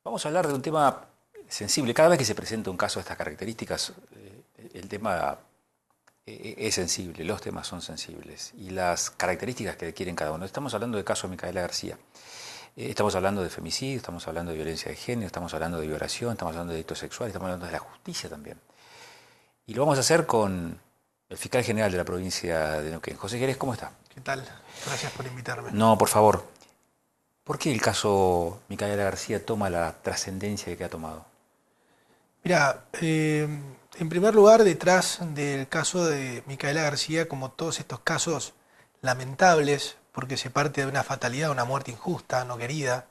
Vamos a hablar de un tema sensible. Cada vez que se presenta un caso de estas características, el tema es sensible, los temas son sensibles y las características que adquieren cada uno. Estamos hablando del caso de Micaela García. Estamos hablando de femicidio, estamos hablando de violencia de género, estamos hablando de violación, estamos hablando de delitos sexuales, estamos hablando de la justicia también. Y lo vamos a hacer con el fiscal general de la provincia de Neuquén. José Jerez, ¿cómo está? ¿Qué tal? Gracias por invitarme. No, por favor. ¿Por qué el caso Micaela García toma la trascendencia que ha tomado? Mira, en primer lugar, detrás del caso de Micaela García, como todos estos casos lamentables, porque se parte de una fatalidad, una muerte injusta, no querida.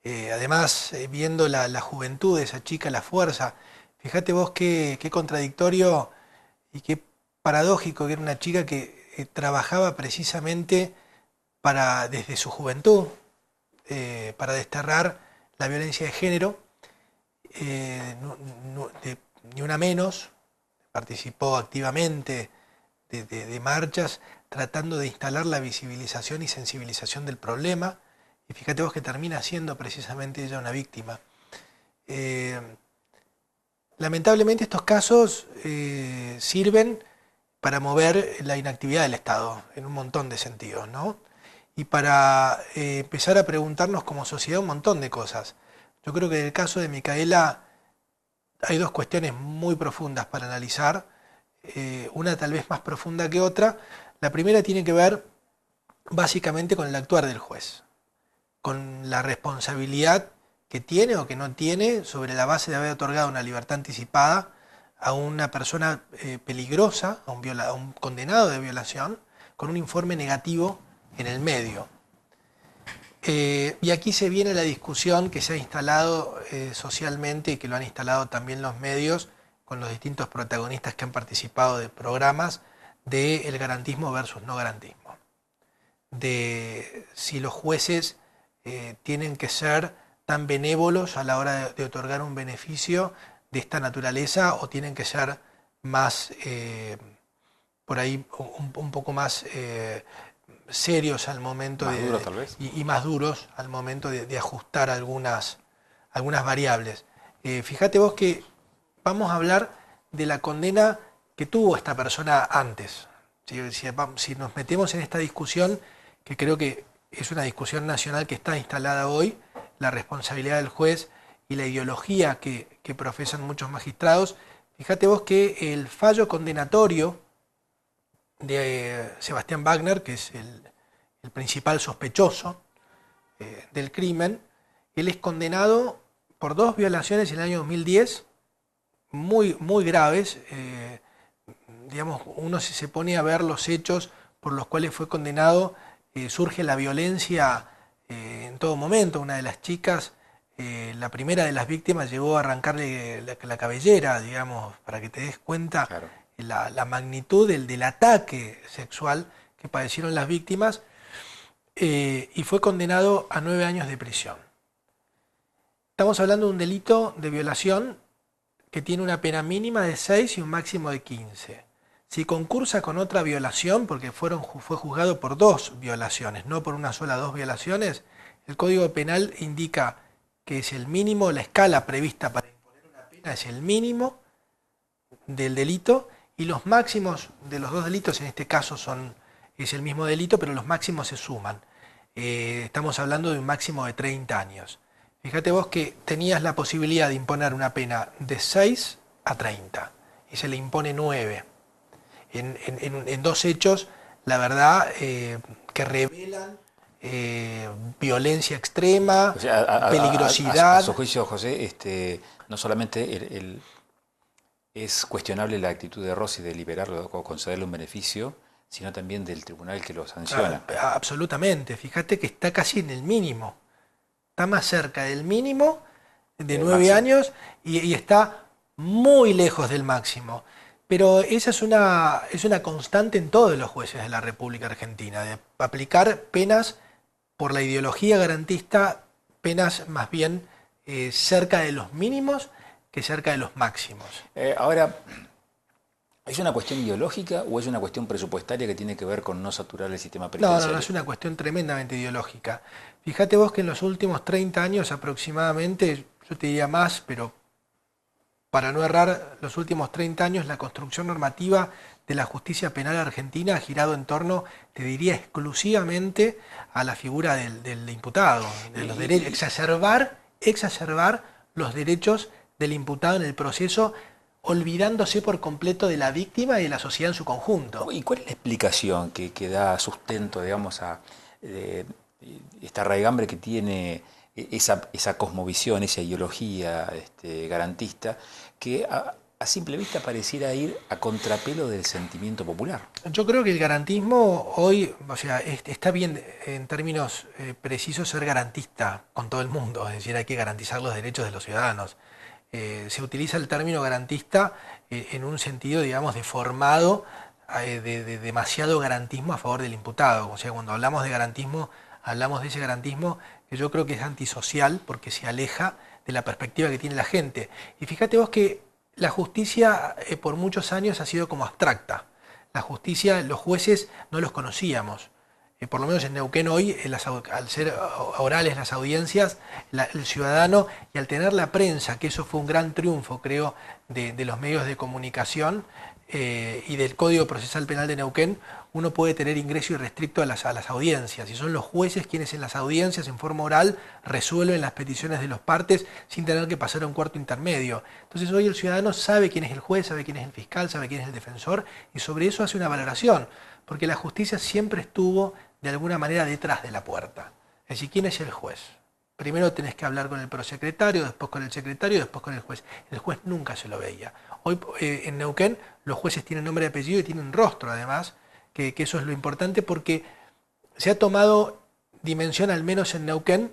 Además, viendo la juventud de esa chica, la fuerza, fíjate vos qué contradictorio y qué paradójico que era una chica que trabajaba precisamente desde su juventud, para desterrar la violencia de género, ni una menos, participó activamente de marchas tratando de instalar la visibilización y sensibilización del problema, y fíjate vos que termina siendo precisamente ella una víctima. Lamentablemente estos casos sirven para mover la inactividad del Estado en un montón de sentidos, ¿no? Y para empezar a preguntarnos como sociedad un montón de cosas. Yo creo que en el caso de Micaela hay dos cuestiones muy profundas para analizar, una tal vez más profunda que otra. La primera tiene que ver básicamente con el actuar del juez, con la responsabilidad que tiene o que no tiene sobre la base de haber otorgado una libertad anticipada a una persona peligrosa, a un condenado de violación, con un informe negativo en el medio. Y aquí se viene la discusión que se ha instalado socialmente y que lo han instalado también los medios con los distintos protagonistas que han participado de programas del garantismo versus no garantismo. De si los jueces tienen que ser tan benévolos a la hora de otorgar un beneficio de esta naturaleza o tienen que ser más, por ahí, un poco más serios al momento Más duros, tal vez. y más duros al momento de ajustar algunas variables. Fíjate vos que vamos a hablar de la condena que tuvo esta persona antes. Si nos metemos en esta discusión, que creo que es una discusión nacional que está instalada hoy, la responsabilidad del juez y la ideología que profesan muchos magistrados, fíjate vos que el fallo condenatorio de Sebastián Wagner, que es el principal sospechoso del crimen, él es condenado por 2 violaciones en el año 2010, muy, muy graves. Digamos, uno si se pone a ver los hechos por los cuales fue condenado, surge la violencia en todo momento. Una de las chicas, la primera de las víctimas, llegó a arrancarle la cabellera, digamos, para que te des cuenta. Claro. La magnitud del ataque sexual que padecieron las víctimas, y fue condenado a 9 años de prisión. Estamos hablando de un delito de violación que tiene una pena mínima de 6 y un máximo de 15. Si concursa con otra violación, porque fue juzgado por 2 violaciones, no por una sola, 2 violaciones, el Código Penal indica que es el mínimo, la escala prevista para imponer una pena es el mínimo del delito, y los máximos de los 2 delitos, en este caso es el mismo delito, pero los máximos se suman. Estamos hablando de un máximo de 30 años. Fíjate vos que tenías la posibilidad de imponer una pena de 6 a 30, y se le impone 9. En 2 hechos, la verdad, que revelan violencia extrema, O sea, peligrosidad. a su juicio, José, no solamente es cuestionable la actitud de Rossi de liberarlo o concederle un beneficio, sino también del tribunal que lo sanciona. Absolutamente. Fíjate que está casi en el mínimo. Está más cerca del mínimo de 9 máximo. años y está muy lejos del máximo. Pero esa es una constante en todos los jueces de la República Argentina, de aplicar penas por la ideología garantista, penas más bien cerca de los mínimos que cerca de los máximos. Ahora, ¿es una cuestión ideológica o es una cuestión presupuestaria que tiene que ver con no saturar el sistema penitenciario? No, es una cuestión tremendamente ideológica. Fíjate vos que en los últimos 30 años aproximadamente, yo te diría más, pero para no errar, los últimos 30 años la construcción normativa de la justicia penal argentina ha girado en torno, te diría, exclusivamente a la figura del imputado, de los derechos, exacerbar los derechos del imputado en el proceso, olvidándose por completo de la víctima y de la sociedad en su conjunto. ¿Y cuál es la explicación que da sustento, digamos, a esta raigambre que tiene esa cosmovisión, esa ideología garantista, que a simple vista pareciera ir a contrapelo del sentimiento popular? Yo creo que el garantismo hoy, o sea, está bien en términos precisos ser garantista con todo el mundo, es decir, hay que garantizar los derechos de los ciudadanos. Se utiliza el término garantista en un sentido, digamos, deformado, de demasiado garantismo a favor del imputado. O sea, cuando hablamos de garantismo, hablamos de ese garantismo que yo creo que es antisocial porque se aleja de la perspectiva que tiene la gente. Y fíjate vos que la justicia por muchos años ha sido como abstracta. La justicia, los jueces no los conocíamos. Por lo menos en Neuquén hoy, al ser orales las audiencias, el ciudadano, y al tener la prensa, que eso fue un gran triunfo, creo, de los medios de comunicación y del Código Procesal Penal de Neuquén, uno puede tener ingreso irrestricto a las audiencias, y son los jueces quienes en las audiencias, en forma oral, resuelven las peticiones de los partes sin tener que pasar a un cuarto intermedio. Entonces hoy el ciudadano sabe quién es el juez, sabe quién es el fiscal, sabe quién es el defensor, y sobre eso hace una valoración, porque la justicia siempre estuvo de alguna manera detrás de la puerta. Es decir, ¿quién es el juez? Primero tenés que hablar con el prosecretario, después con el secretario, después con el juez. El juez nunca se lo veía. Hoy en Neuquén los jueces tienen nombre y apellido y tienen rostro además, que eso es lo importante porque se ha tomado dimensión, al menos en Neuquén,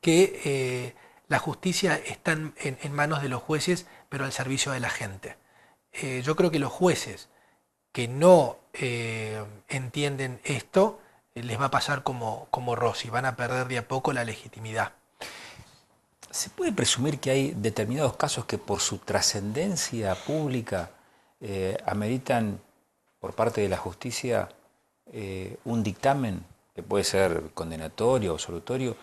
que la justicia está en manos de los jueces, pero al servicio de la gente. Yo creo que los jueces que no entienden esto, les va a pasar como Rossi, van a perder de a poco la legitimidad. ¿Se puede presumir que hay determinados casos que por su trascendencia pública ameritan por parte de la justicia un dictamen que puede ser condenatorio o absolutorio,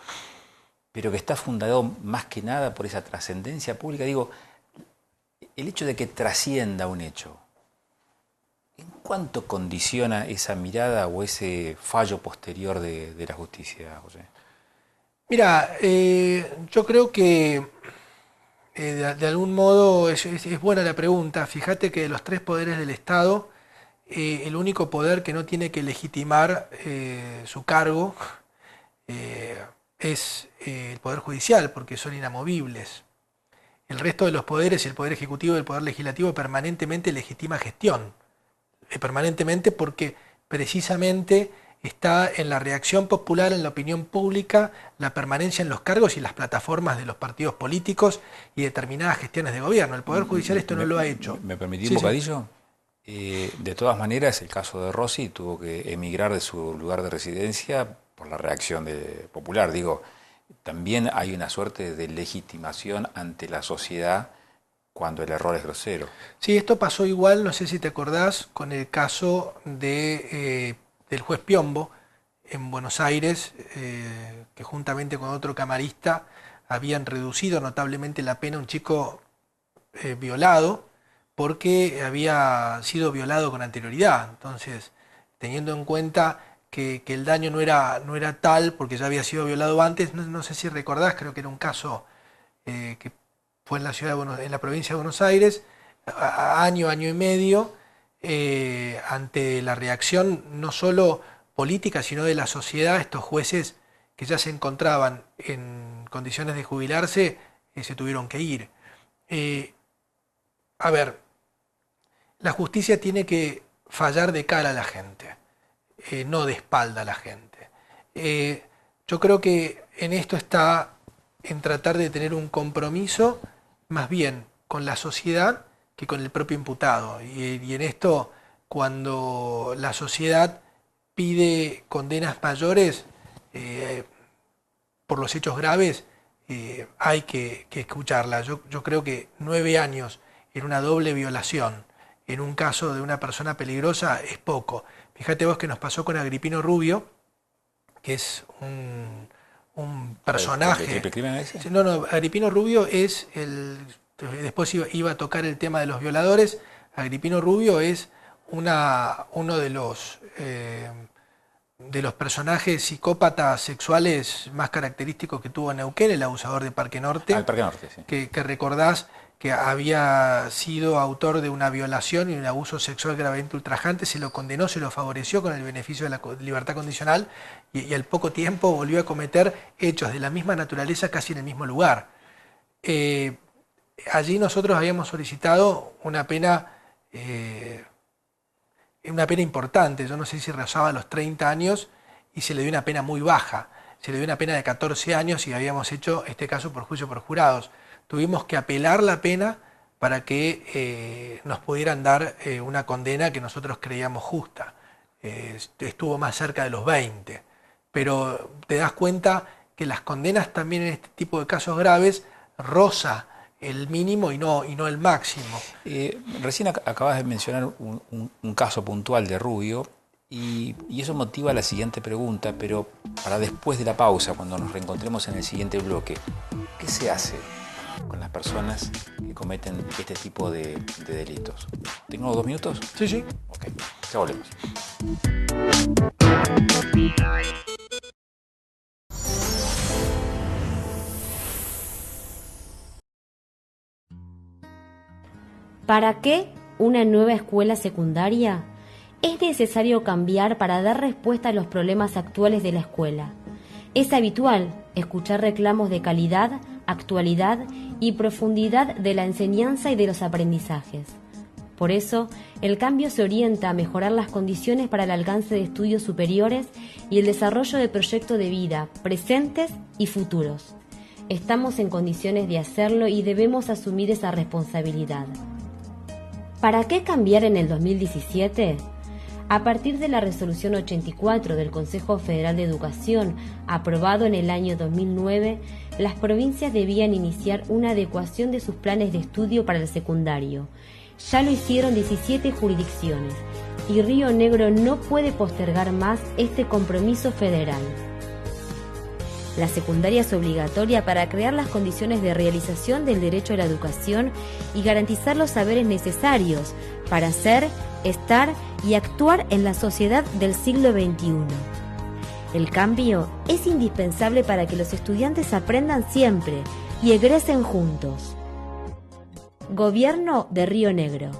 pero que está fundado más que nada por esa trascendencia pública? Digo, el hecho de que trascienda un hecho, ¿en cuánto condiciona esa mirada o ese fallo posterior de la justicia, José? Mira, yo creo que de algún modo es buena la pregunta. Fíjate que de los tres poderes del Estado, el único poder que no tiene que legitimar su cargo es el Poder Judicial, porque son inamovibles. El resto de los poderes, el Poder Ejecutivo y el Poder Legislativo, permanentemente legitima gestión. Permanentemente porque precisamente está en la reacción popular, en la opinión pública, la permanencia en los cargos y las plataformas de los partidos políticos y determinadas gestiones de gobierno. El Poder Judicial esto no lo ha hecho. ¿Me permití un bocadillo? Sí. De todas maneras, el caso de Rossi tuvo que emigrar de su lugar de residencia por la reacción popular. Digo, también hay una suerte de legitimación ante la sociedad cuando el error es grosero. Sí, esto pasó igual, no sé si te acordás, con el caso del juez Piombo en Buenos Aires, que juntamente con otro camarista habían reducido notablemente la pena a un chico violado porque había sido violado con anterioridad. Entonces, teniendo en cuenta que el daño no era tal porque ya había sido violado antes, no sé si recordás, creo que era un caso que fue en la ciudad en la provincia de Buenos Aires, año y medio, ante la reacción no solo política, sino de la sociedad, estos jueces que ya se encontraban en condiciones de jubilarse, se tuvieron que ir. A ver, la justicia tiene que fallar de cara a la gente, no de espalda a la gente. Yo creo que en esto está en tratar de tener un compromiso más bien con la sociedad que con el propio imputado. Y en esto, cuando la sociedad pide condenas mayores por los hechos graves, hay que escucharla. Yo creo que 9 años en una doble violación, en un caso de una persona peligrosa, es poco. Fíjate vos que nos pasó con Agripino Rubio, que es un personaje. ¿El triple crimen ese? No, Agripino Rubio es después iba a tocar el tema de los violadores. Agripino Rubio es uno de los personajes psicópatas sexuales más característicos que tuvo Neuquén, el abusador de Parque Norte. El Parque Norte, sí. Que recordás que había sido autor de una violación y un abuso sexual gravemente ultrajante, se lo condenó, se lo favoreció con el beneficio de la libertad condicional y al poco tiempo volvió a cometer hechos de la misma naturaleza casi en el mismo lugar. Allí nosotros habíamos solicitado una pena importante, yo no sé si rozaba los 30 años y se le dio una pena muy baja, se le dio una pena de 14 años y habíamos hecho este caso por juicio por jurados. Tuvimos que apelar la pena para que nos pudieran dar una condena que nosotros creíamos justa. Estuvo más cerca de los 20, pero te das cuenta que las condenas también en este tipo de casos graves roza el mínimo y no el máximo. Recién acabas de mencionar un caso puntual de Rubio y eso motiva la siguiente pregunta, pero para después de la pausa, cuando nos reencontremos en el siguiente bloque, ¿qué se hace con las personas que cometen este tipo de delitos? ¿Tengo 2 minutos? Sí, sí. Ok, ya volvemos. ¿Para qué una nueva escuela secundaria? Es necesario cambiar para dar respuesta a los problemas actuales de la escuela. Es habitual escuchar reclamos de calidad, actualidad y profundidad de la enseñanza y de los aprendizajes. Por eso, el cambio se orienta a mejorar las condiciones para el alcance de estudios superiores y el desarrollo de proyectos de vida presentes y futuros. Estamos en condiciones de hacerlo y debemos asumir esa responsabilidad. ¿Para qué cambiar en el 2017? A partir de la Resolución 84 del Consejo Federal de Educación, aprobado en el año 2009, las provincias debían iniciar una adecuación de sus planes de estudio para el secundario. Ya lo hicieron 17 jurisdicciones y Río Negro no puede postergar más este compromiso federal. La secundaria es obligatoria para crear las condiciones de realización del derecho a la educación y garantizar los saberes necesarios para ser, estar y actuar en la sociedad del siglo XXI. El cambio es indispensable para que los estudiantes aprendan siempre y egresen juntos. Gobierno de Río Negro.